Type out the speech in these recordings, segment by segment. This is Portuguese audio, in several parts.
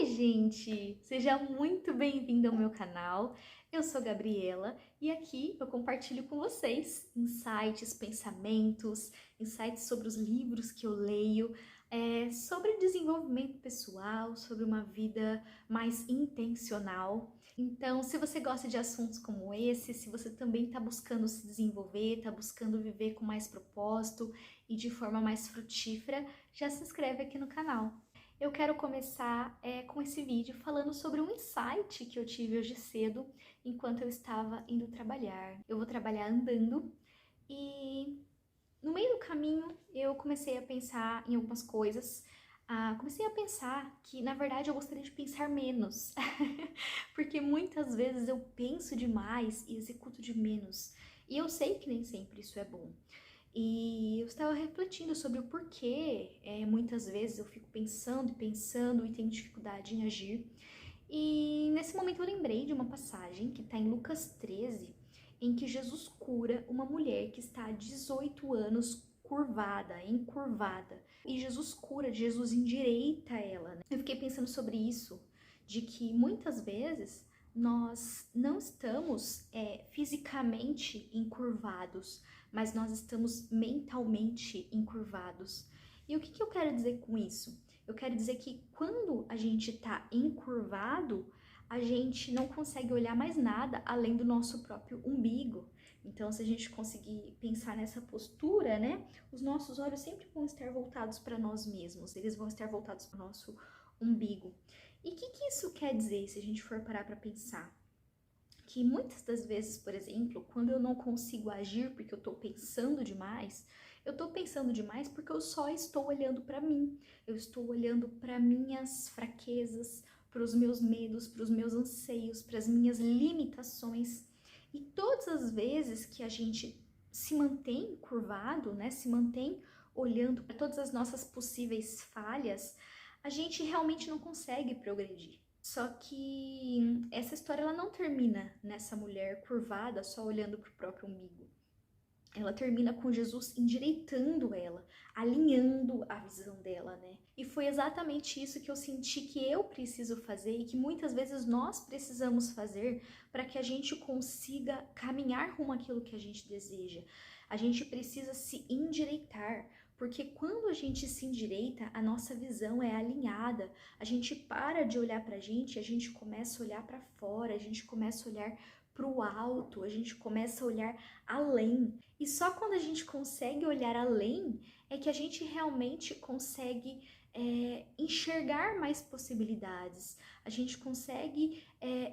gente! Seja muito bem-vindo ao meu canal. Eu sou Gabriela e aqui eu compartilho com vocês insights, pensamentos, insights sobre os livros que eu leio, sobre desenvolvimento pessoal, sobre uma vida mais intencional. Então, se você gosta de assuntos como esse, se você também está buscando se desenvolver, está buscando viver com mais propósito e de forma mais frutífera, já se inscreve aqui no canal. Eu quero começar com esse vídeo falando sobre um insight que eu tive hoje cedo enquanto eu estava indo trabalhar. Eu vou trabalhar andando e no meio do caminho eu comecei a pensar em algumas coisas. Comecei a pensar que, na verdade, eu gostaria de pensar menos, porque muitas vezes eu penso demais e executo de menos. E eu sei que nem sempre isso é bom. E eu estava refletindo sobre o porquê muitas vezes eu fico pensando e pensando e tenho dificuldade em agir. E nesse momento eu lembrei de uma passagem que está em Lucas 13, em que Jesus cura uma mulher que está há 18 anos curvada, encurvada. E Jesus cura, Jesus endireita ela, né? Eu fiquei pensando sobre isso, de que muitas vezes nós não estamos fisicamente encurvados, mas nós estamos mentalmente encurvados. E o que eu quero dizer com isso? Eu quero dizer que quando a gente está encurvado, a gente não consegue olhar mais nada além do nosso próprio umbigo. Então, se a gente conseguir pensar nessa postura, né, os nossos olhos sempre vão estar voltados para nós mesmos, eles vão estar voltados para o nosso umbigo. E o que isso quer dizer se a gente for parar para pensar? Que muitas das vezes, por exemplo, quando eu não consigo agir porque eu estou pensando demais, eu estou pensando demais porque eu só estou olhando para mim, eu estou olhando para minhas fraquezas, para os meus medos, para os meus anseios, para as minhas limitações. E todas as vezes que a gente se mantém curvado, né, se mantém olhando para todas as nossas possíveis falhas, a gente realmente não consegue progredir. Só que essa história ela não termina nessa mulher curvada só olhando para o próprio umbigo. Ela termina com Jesus endireitando ela, alinhando a visão dela, né? E foi exatamente isso que eu senti que eu preciso fazer e que muitas vezes nós precisamos fazer para que a gente consiga caminhar rumo àquilo que a gente deseja. A gente precisa se endireitar, porque quando a gente se endireita, a nossa visão é alinhada. A gente para de olhar pra gente, a gente começa a olhar para fora, a gente começa a olhar para o alto, a gente começa a olhar além. E só quando a gente consegue olhar além é que a gente realmente consegue enxergar mais possibilidades. A gente consegue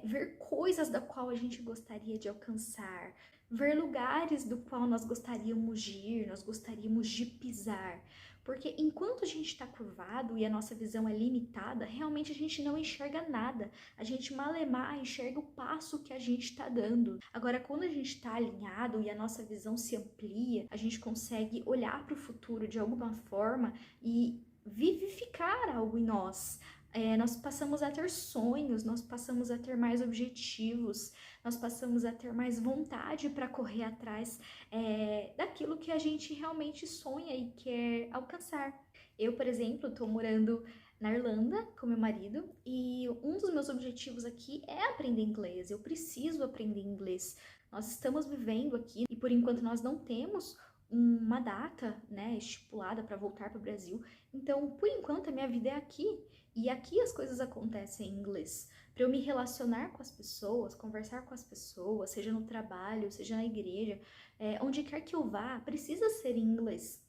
ver coisas da qual a gente gostaria de alcançar, ver lugares do qual nós gostaríamos de ir, nós gostaríamos de pisar. Porque enquanto a gente está curvado e a nossa visão é limitada, realmente a gente não enxerga nada. A gente malemar enxerga o passo que a gente está dando. Agora, quando a gente está alinhado e a nossa visão se amplia, a gente consegue olhar para o futuro de alguma forma e vivificar algo em nós. Nós passamos a ter sonhos, nós passamos a ter mais objetivos, nós passamos a ter mais vontade para correr atrás daquilo que a gente realmente sonha e quer alcançar. Eu, por exemplo, estou morando na Irlanda com meu marido e um dos meus objetivos aqui é aprender inglês. Eu preciso aprender inglês. Nós estamos vivendo aqui e por enquanto nós não temos uma data, né, estipulada para voltar para o Brasil. Então, por enquanto, a minha vida é aqui e aqui as coisas acontecem em inglês. Para eu me relacionar com as pessoas, conversar com as pessoas, seja no trabalho, seja na igreja, onde quer que eu vá, precisa ser em inglês.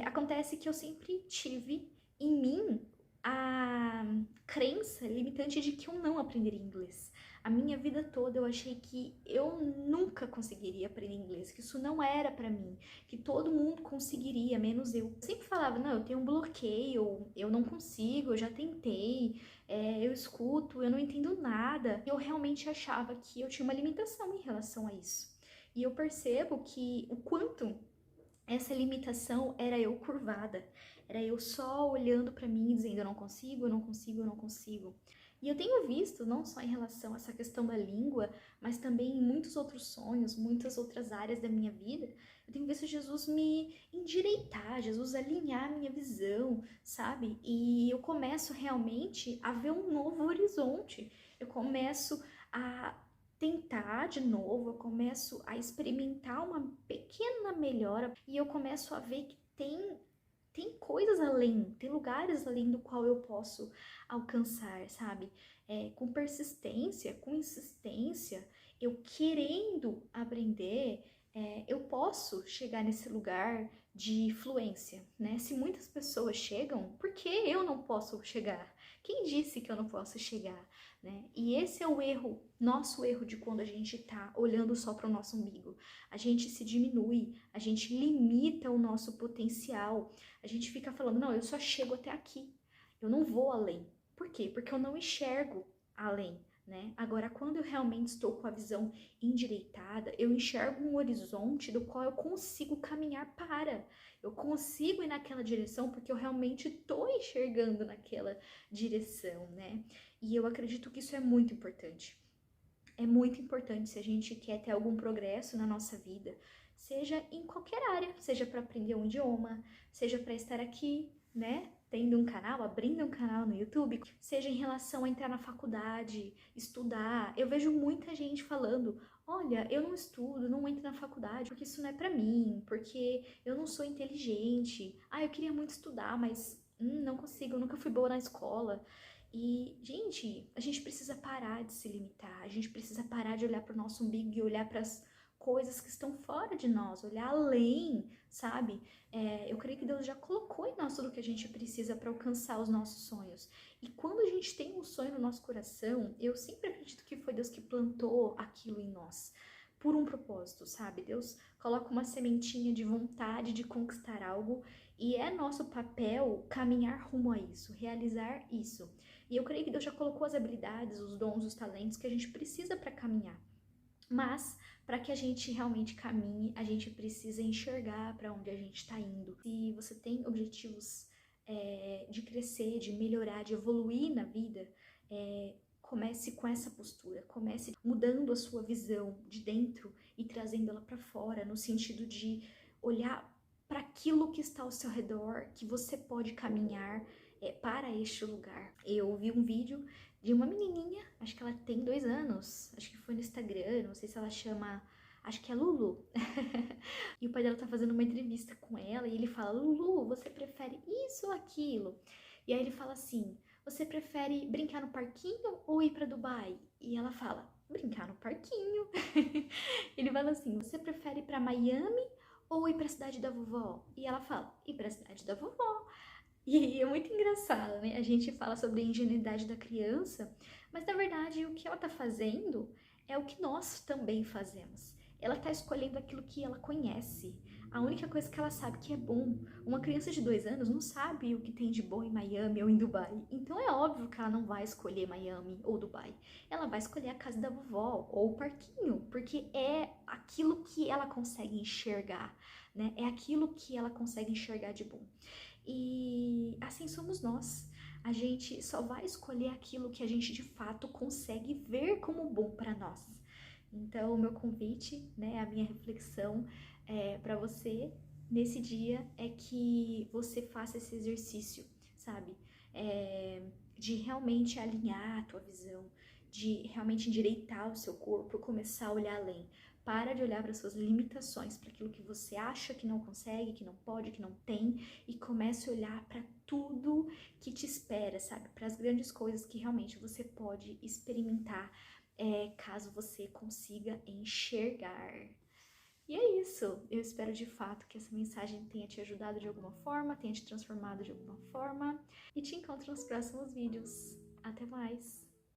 Acontece que eu sempre tive em mim a crença limitante de que eu não aprenderia inglês. A minha vida toda eu achei que eu nunca conseguiria aprender inglês, que isso não era pra mim, que todo mundo conseguiria, menos eu. Eu sempre falava, não, eu tenho um bloqueio, eu não consigo, eu já tentei, eu escuto, eu não entendo nada. Eu realmente achava que eu tinha uma limitação em relação a isso. E eu percebo que o quanto essa limitação era eu curvada, era eu só olhando pra mim e dizendo eu não consigo, eu não consigo, eu não consigo. E eu tenho visto, não só em relação a essa questão da língua, mas também em muitos outros sonhos, muitas outras áreas da minha vida, eu tenho visto Jesus me endireitar, Jesus alinhar a minha visão, sabe? E eu começo realmente a ver um novo horizonte. Eu começo a tentar de novo, eu começo a experimentar uma pequena melhora e eu começo a ver que tem coisas além, tem lugares além do qual eu posso alcançar, sabe? Com persistência, com insistência, eu querendo aprender, eu posso chegar nesse lugar de fluência, né? Se muitas pessoas chegam, por que eu não posso chegar? Quem disse que eu não posso chegar, né? E esse é o erro, nosso erro de quando a gente tá olhando só para o nosso umbigo. A gente se diminui, a gente limita o nosso potencial, a gente fica falando, não, eu só chego até aqui, eu não vou além. Por quê? Porque eu não enxergo além, né? Agora, quando eu realmente estou com a visão endireitada, eu enxergo um horizonte do qual eu consigo caminhar para. Eu consigo ir naquela direção porque eu realmente estou enxergando naquela direção, né? E eu acredito que isso é muito importante. É muito importante se a gente quer ter algum progresso na nossa vida, seja em qualquer área, seja para aprender um idioma, seja para estar aqui, né, tendo um canal, abrindo um canal no YouTube, seja em relação a entrar na faculdade, estudar. Eu vejo muita gente falando: olha, eu não estudo, não entro na faculdade porque isso não é para mim, porque eu não sou inteligente. Ah, eu queria muito estudar, mas não consigo, eu nunca fui boa na escola. E, gente, a gente precisa parar de se limitar, a gente precisa parar de olhar para o nosso umbigo e olhar para as coisas que estão fora de nós, olhar além, sabe? Eu creio que Deus já colocou em nós tudo o que a gente precisa para alcançar os nossos sonhos. E quando a gente tem um sonho no nosso coração, eu sempre acredito que foi Deus que plantou aquilo em nós. Por um propósito, sabe? Deus coloca uma sementinha de vontade de conquistar algo e é nosso papel caminhar rumo a isso, realizar isso. E eu creio que Deus já colocou as habilidades, os dons, os talentos que a gente precisa para caminhar. Mas, para que a gente realmente caminhe, a gente precisa enxergar para onde a gente está indo. Se você tem objetivos de crescer, de melhorar, de evoluir na vida, comece com essa postura, comece mudando a sua visão de dentro e trazendo ela para fora, no sentido de olhar para aquilo que está ao seu redor, que você pode caminhar para este lugar. Eu vi um vídeo de uma menininha, acho que ela tem 2 anos, acho que foi no Instagram, não sei se ela chama, acho que é Lulu. E o pai dela tá fazendo uma entrevista com ela e ele fala: Lulu, você prefere isso ou aquilo? E aí ele fala assim: você prefere brincar no parquinho ou ir pra Dubai? E ela fala: brincar no parquinho. Ele fala assim: você prefere ir pra Miami ou ir pra cidade da vovó? E ela fala: ir pra cidade da vovó. E é muito engraçado, né? A gente fala sobre a ingenuidade da criança, mas na verdade o que ela tá fazendo é o que nós também fazemos. Ela tá escolhendo aquilo que ela conhece. A única coisa que ela sabe que é bom. Uma criança de 2 anos não sabe o que tem de bom em Miami ou em Dubai. Então é óbvio que ela não vai escolher Miami ou Dubai. Ela vai escolher a casa da vovó ou o parquinho, porque é aquilo que ela consegue enxergar, né? É aquilo que ela consegue enxergar de bom. E assim somos nós. A gente só vai escolher aquilo que a gente de fato consegue ver como bom para nós. Então, o meu convite, né, a minha reflexão para você nesse dia é que você faça esse exercício, sabe? De realmente alinhar a tua visão, de realmente endireitar o seu corpo, começar a olhar além. Para de olhar para suas limitações, para aquilo que você acha que não consegue, que não pode, que não tem, e comece a olhar para tudo que te espera, sabe? Para as grandes coisas que realmente você pode experimentar, caso você consiga enxergar. E é isso. Eu espero de fato que essa mensagem tenha te ajudado de alguma forma, tenha te transformado de alguma forma, e te encontro nos próximos vídeos. Até mais!